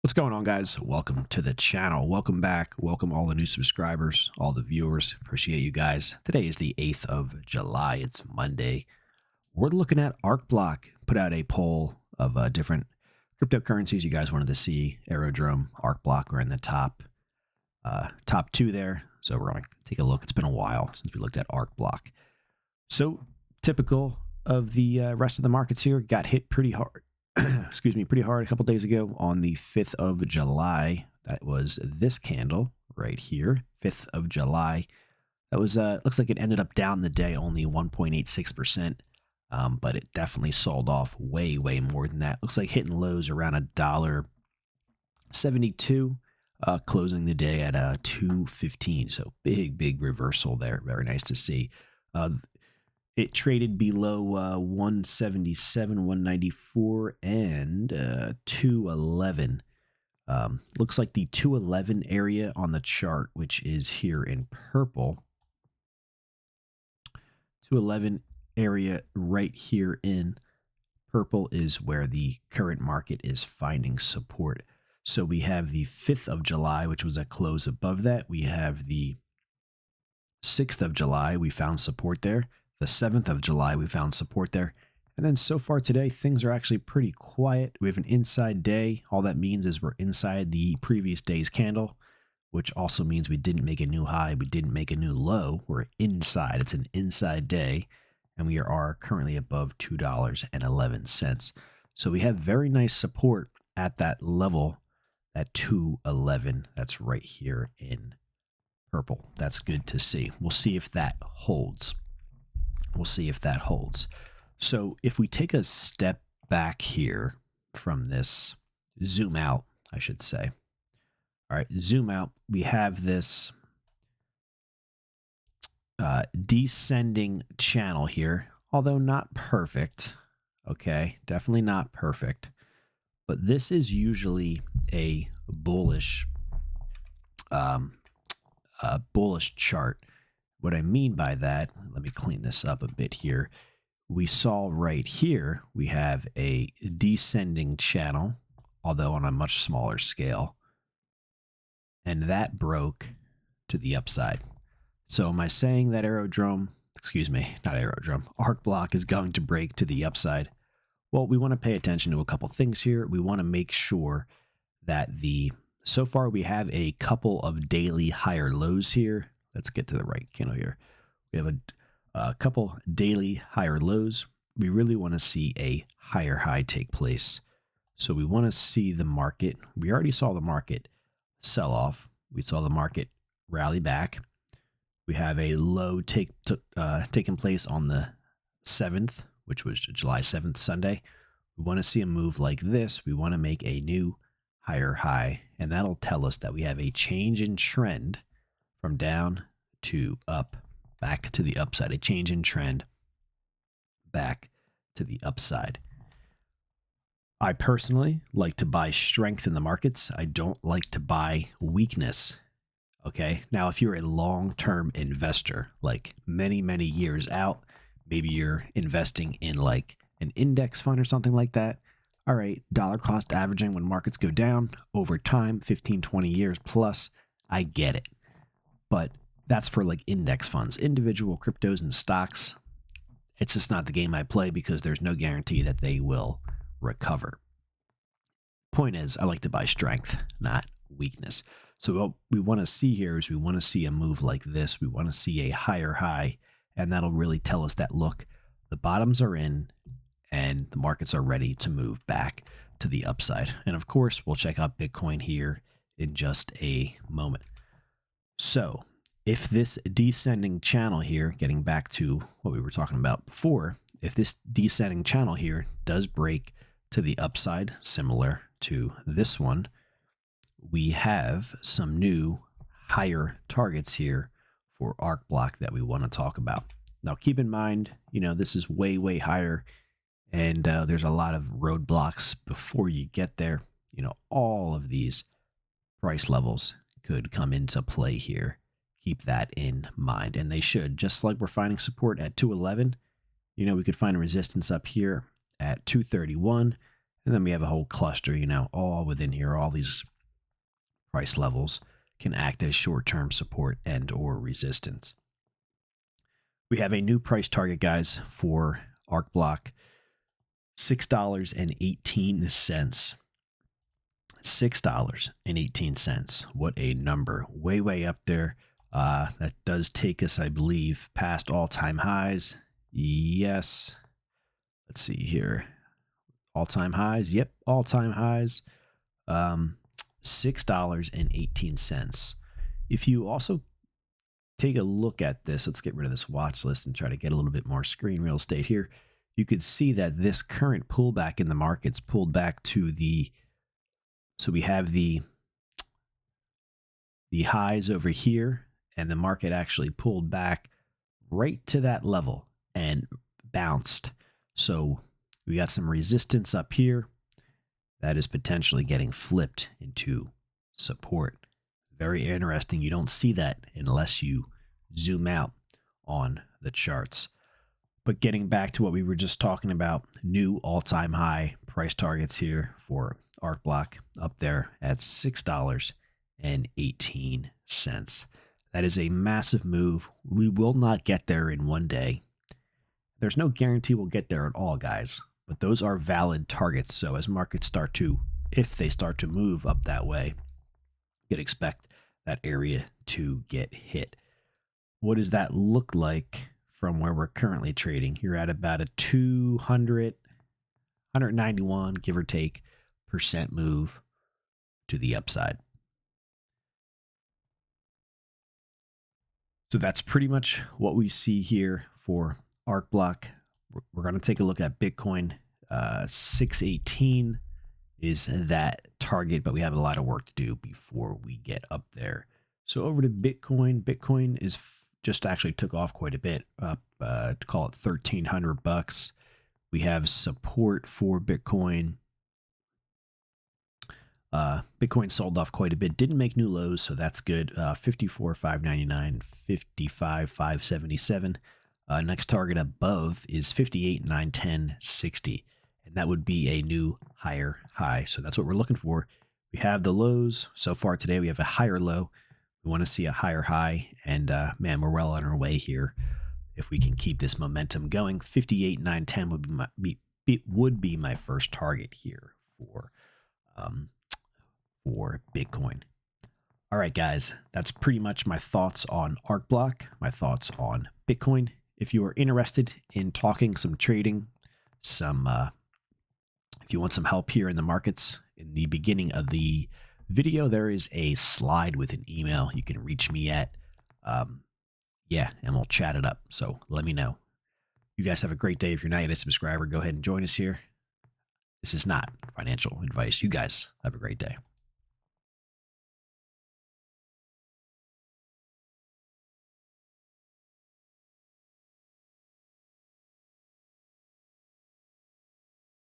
What's going on, guys? Welcome to the channel. Welcome back. Welcome all the new subscribers, all the viewers. Appreciate you guys. Today is the 8th of July. It's Monday. We're looking at Arcblock. Put out a poll of different cryptocurrencies you guys wanted to see. Aerodrome, Arcblock are in the top two there. So we're going to take a look. It's been a while since we looked at Arcblock. So typical of the rest of the markets here, got hit pretty hard. Excuse me, pretty hard a couple days ago on the 5th of July. That was this candle right here, 5th of July. That was, looks like it ended up down the day only 1.86%, but it definitely sold off way more than that. Looks like hitting lows around $1.72, closing the day at $2.15. So big reversal there. Very nice to see. It traded below 177, 194, and 211. Looks like the 211 area on the chart, which is here in purple. 211 area right here in purple is where the current market is finding support. So we have the 5th of July, which was a close above that. We have the 6th of July, we found support there. The 7th of July, we found support there. And then so far today, things are actually pretty quiet. We have an inside day. All that means is we're inside the previous day's candle, which also means we didn't make a new high. We didn't make a new low. We're inside. It's an inside day. And we are currently above $2.11. So we have very nice support at that level, that 211. That's right here in purple. That's good to see. We'll see if that holds. We'll see if that holds. So if we take a step back here from this, zoom out, I should say. All right, zoom out. We have this descending channel here, although not perfect. Okay, definitely not perfect. But this is usually a bullish chart. What I mean by that, let me clean this up a bit here. We saw right here, we have a descending channel, although on a much smaller scale. And that broke to the upside. So am I saying that Arcblock is going to break to the upside? Well, we want to pay attention to a couple things here. We want to make sure that so far we have a couple of daily higher lows here. Let's get to the right candle here. We have a couple daily higher lows. We really want to see a higher high take place. So we want to see the market. We already saw the market sell off. We saw the market rally back. We have a low taking place on the 7th, which was July 7th, Sunday. We want to see a move like this. We want to make a new higher high, and that'll tell us that we have a change in trend from down to up, back to the upside, a change in trend back to the upside. I personally like to buy strength in the markets. I don't like to buy weakness. Okay. Now, if you're a long-term investor, like many years out, maybe you're investing in like an index fund or something like that. All right. Dollar cost averaging when markets go down over time, 15, 20 years plus, I get it. But that's for like index funds, individual cryptos and stocks. It's just not the game I play because there's no guarantee that they will recover. Point is, I like to buy strength, not weakness. So what we want to see here is we want to see a move like this. We want to see a higher high, and that'll really tell us that, look, the bottoms are in and the markets are ready to move back to the upside. And of course, we'll check out Bitcoin here in just a moment. So if this descending channel here, getting back to what we were talking about before, if this descending channel here does break to the upside, similar to this one, we have some new higher targets here for Arcblock that we want to talk about. Now, keep in mind, this is way higher, and there's a lot of roadblocks before you get there. All of these price levels could come into play here. Keep that in mind, and they should. Just like we're finding support at 211, we could find resistance up here at 231, And then we have a whole cluster, you know, all within here. All these price levels can act as short-term support and or resistance. We have a new price target, guys, for Arcblock, $6.18. $6.18. What a number. Way, way up there. That does take us, I believe, past all-time highs. Yes. Let's see here. All-time highs. Yep, all-time highs. $6.18. If you also take a look at this, let's get rid of this watch list and try to get a little bit more screen real estate here. You could see that this current pullback in the market's pulled back to the, so we have the highs over here, and the market actually pulled back right to that level and bounced. So we got some resistance up here that is potentially getting flipped into support. Very interesting. You don't see that unless you zoom out on the charts. But getting back to what we were just talking about, new all-time high price targets here for Arcblock up there at $6.18. That is a massive move. We will not get there in one day. There's no guarantee we'll get there at all, guys, but those are valid targets. So as markets start to, if they start to move up that way, you could expect that area to get hit. What does that look like from where we're currently trading? You're at about a 191, give or take, % move to the upside. So that's pretty much what we see here for Arcblock. We're going to take a look at Bitcoin. 618 is that target, but we have a lot of work to do before we get up there. So over to Bitcoin. Bitcoin is just actually took off quite a bit, up to call it $1,300. We have support for Bitcoin. Bitcoin sold off quite a bit, didn't make new lows, so that's good. 54,599, 55,577. Next target above is 58,910, 60, and that would be a new higher high. So that's what we're looking for. We have the lows so far today. We have a higher low. We want to see a higher high, and man, we're well on our way here. If we can keep this momentum going, 58,910 would be my first target here for Bitcoin. All right, guys, that's pretty much my thoughts on Arcblock, my thoughts on Bitcoin. If you are interested in talking some trading, if you want some help here in the markets, in the beginning of the video, there is a slide with an email you can reach me at. Yeah, and we'll chat it up. So let me know. You guys have a great day. If you're not yet a subscriber, go ahead and join us here. This is not financial advice. You guys have a great day.